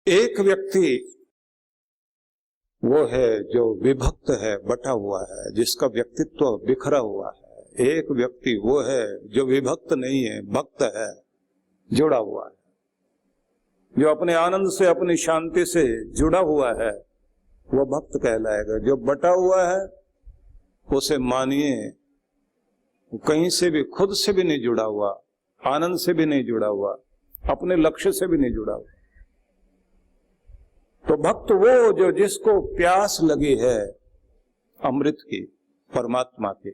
एक व्यक्ति वो है जो विभक्त है, बटा हुआ है, जिसका व्यक्तित्व बिखरा हुआ है। एक व्यक्ति वो है जो विभक्त नहीं है, भक्त है, जुड़ा हुआ है, जो अपने आनंद से, अपनी शांति से जुड़ा हुआ है, वो भक्त कहलाएगा। जो बटा हुआ है उसे मानिए कहीं से भी, खुद से भी नहीं जुड़ा हुआ, आनंद से भी नहीं जुड़ा हुआ, अपने लक्ष्य से भी नहीं जुड़ा हुआ। तो भक्त वो जो जिसको प्यास लगी है अमृत की, परमात्मा की।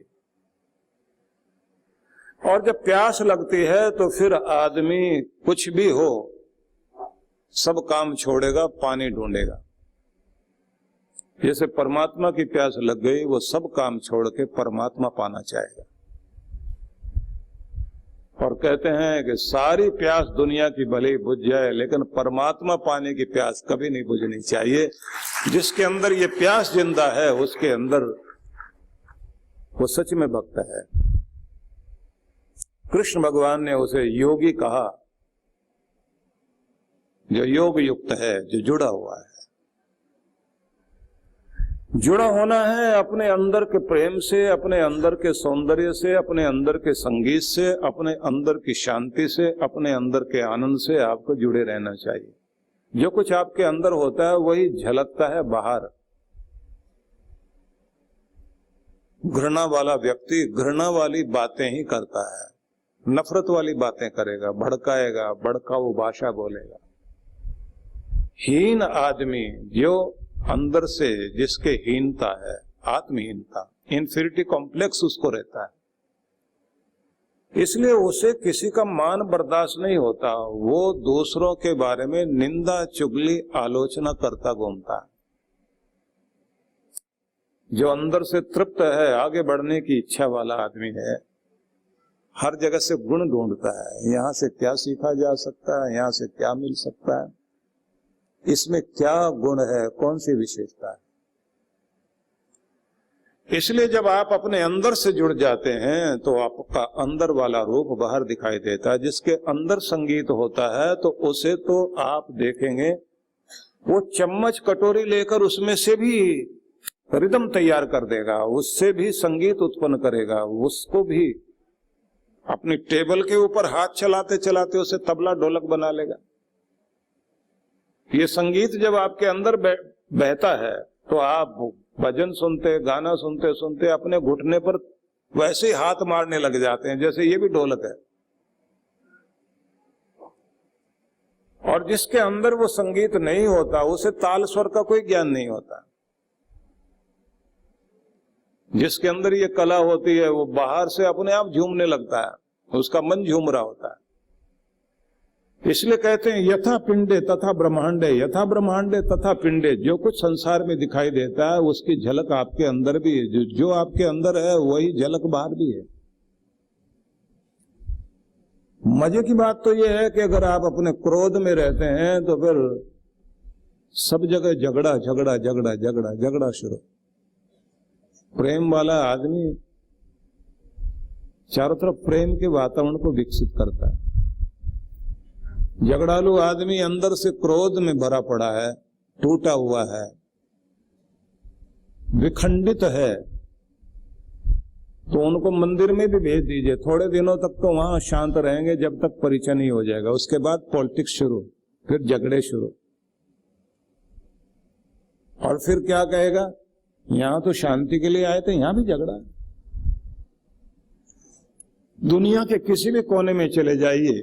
और जब प्यास लगती है तो फिर आदमी कुछ भी हो सब काम छोड़ेगा, पानी ढूंढेगा। जैसे परमात्मा की प्यास लग गई, वो सब काम छोड़ के परमात्मा पाना चाहेगा। और कहते हैं कि सारी प्यास दुनिया की भले ही बुझ जाए, लेकिन परमात्मा पाने की प्यास कभी नहीं बुझनी चाहिए। जिसके अंदर ये प्यास जिंदा है, उसके अंदर वो सच में भक्त है। कृष्ण भगवान ने उसे योगी कहा, जो योग युक्त है, जो जुड़ा हुआ है। जुड़ा होना है अपने अंदर के प्रेम से, अपने अंदर के सौंदर्य से, अपने अंदर के संगीत से, अपने अंदर की शांति से, अपने अंदर के आनंद से आपको जुड़े रहना चाहिए। जो कुछ आपके अंदर होता है वही झलकता है बाहर। घृणा वाला व्यक्ति घृणा वाली बातें ही करता है, नफरत वाली बातें करेगा, भड़काएगा, भड़काऊ भाषा बोलेगा। हीन आदमी जो अंदर से, जिसके हीनता है, आत्महीनता, इंफीरिटी कॉम्प्लेक्स उसको रहता है, इसलिए उसे किसी का मान बर्दाश्त नहीं होता। वो दूसरों के बारे में निंदा, चुगली, आलोचना करता घूमता है। जो अंदर से तृप्त है, आगे बढ़ने की इच्छा वाला आदमी है, हर जगह से गुण ढूंढता है। यहां से क्या सीखा जा सकता है, यहां से क्या मिल सकता है, इसमें क्या गुण है, कौन सी विशेषता है। इसलिए जब आप अपने अंदर से जुड़ जाते हैं तो आपका अंदर वाला रूप बाहर दिखाई देता है। जिसके अंदर संगीत होता है तो उसे तो आप देखेंगे वो चम्मच कटोरी लेकर उसमें से भी रिदम तैयार कर देगा, उससे भी संगीत उत्पन्न करेगा, उसको भी अपनी टेबल के ऊपर हाथ चलाते चलाते उसे तबला ढोलक बना लेगा। ये संगीत जब आपके अंदर बहता है तो आप भजन सुनते, गाना सुनते सुनते अपने घुटने पर वैसे ही हाथ मारने लग जाते हैं जैसे ये भी ढोलक है। और जिसके अंदर वो संगीत नहीं होता उसे ताल स्वर का कोई ज्ञान नहीं होता। जिसके अंदर ये कला होती है वो बाहर से अपने आप झूमने लगता है, उसका मन झूम रहा होता है। इसलिए कहते हैं यथा पिंडे तथा ब्रह्मांडे, यथा ब्रह्मांडे तथा पिंडे। जो कुछ संसार में दिखाई देता है उसकी झलक आपके अंदर भी है। जो आपके अंदर है वही झलक बाहर भी है। मजे की बात तो यह है कि अगर आप अपने क्रोध में रहते हैं तो फिर सब जगह झगड़ा झगड़ा झगड़ा झगड़ा झगड़ा शुरू। प्रेम वाला आदमी चारों तरफ प्रेम के वातावरण को विकसित करता है। झगड़ालू आदमी अंदर से क्रोध में भरा पड़ा है, टूटा हुआ है, विखंडित है, तो उनको मंदिर में भी भेज दीजिए। थोड़े दिनों तक तो वहां शांत रहेंगे जब तक परिचय नहीं हो जाएगा। उसके बाद पॉलिटिक्स शुरू, फिर झगड़े शुरू। और फिर क्या कहेगा, यहां तो शांति के लिए आए थे, यहां भी झगड़ा। दुनिया के किसी भी कोने में चले जाइए,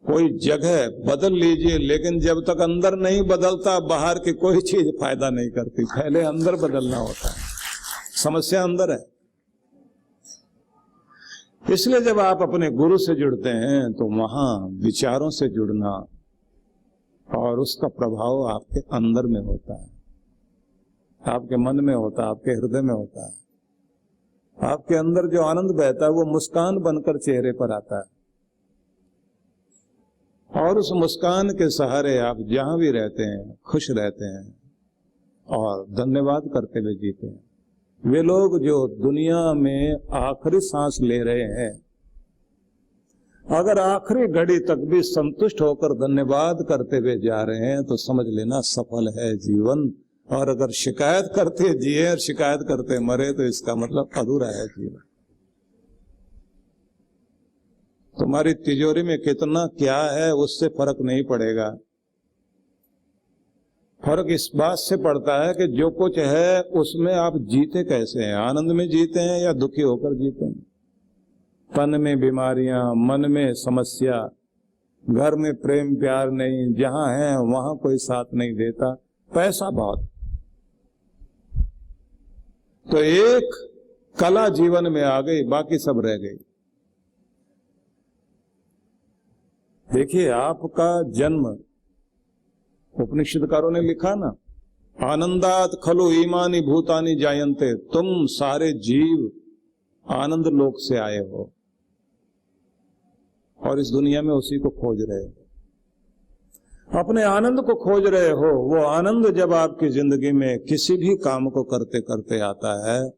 कोई जगह बदल लीजिए, लेकिन जब तक अंदर नहीं बदलता बाहर की कोई चीज फायदा नहीं करती। पहले अंदर बदलना होता है, समस्या अंदर है। इसलिए जब आप अपने गुरु से जुड़ते हैं तो वहां विचारों से जुड़ना और उसका प्रभाव आपके अंदर में होता है, आपके मन में होता है, आपके हृदय में होता है। आपके अंदर जो आनंद बहता है वो मुस्कान बनकर चेहरे पर आता है। और उस मुस्कान के सहारे आप जहां भी रहते हैं खुश रहते हैं और धन्यवाद करते हुए जीते हैं। वे लोग जो दुनिया में आखिरी सांस ले रहे हैं अगर आखिरी घड़ी तक भी संतुष्ट होकर धन्यवाद करते हुए जा रहे हैं तो समझ लेना सफल है जीवन। और अगर शिकायत करते जिए और शिकायत करते मरे तो इसका मतलब अधूरा है जीवन। तुम्हारी तिजोरी में कितना क्या है उससे फर्क नहीं पड़ेगा। फर्क इस बात से पड़ता है कि जो कुछ है उसमें आप जीते कैसे हैं, आनंद में जीते हैं या दुखी होकर जीते हैं। तन में बीमारियां, मन में समस्या, घर में प्रेम प्यार नहीं, जहां है वहां कोई साथ नहीं देता, पैसा बहुत। तो एक कला जीवन में आ गई, बाकी सब रह गई। देखिए आपका जन्म, उपनिषदकारों ने लिखा ना, आनंदात खलु ईमानी भूतानी जायन्ते, तुम सारे जीव आनंद लोक से आए हो और इस दुनिया में उसी को खोज रहे हो, अपने आनंद को खोज रहे हो। वो आनंद जब आपकी जिंदगी में किसी भी काम को करते करते आता है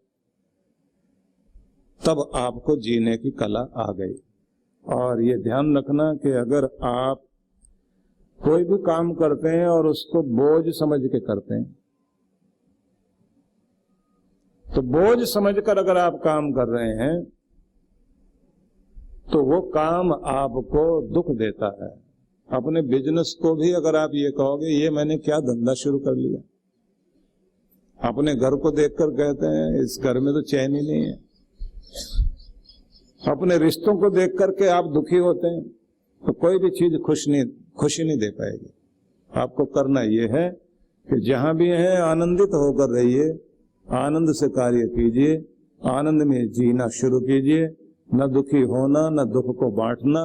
तब आपको जीने की कला आ गई। और ये ध्यान रखना कि अगर आप कोई भी काम करते हैं और उसको बोझ समझ के करते हैं, तो बोझ समझकर अगर आप काम कर रहे हैं तो वो काम आपको दुख देता है। अपने बिजनेस को भी अगर आप ये कहोगे ये मैंने क्या धंधा शुरू कर लिया, अपने घर को देखकर कहते हैं इस घर में तो चैन ही नहीं है, अपने रिश्तों को देख करके आप दुखी होते हैं, तो कोई भी चीज खुशी नहीं दे पाएगी। आपको करना यह है कि जहां भी है आनंदित होकर रहिए, आनंद से कार्य कीजिए, आनंद में जीना शुरू कीजिए, न दुखी होना, न दुख को बांटना।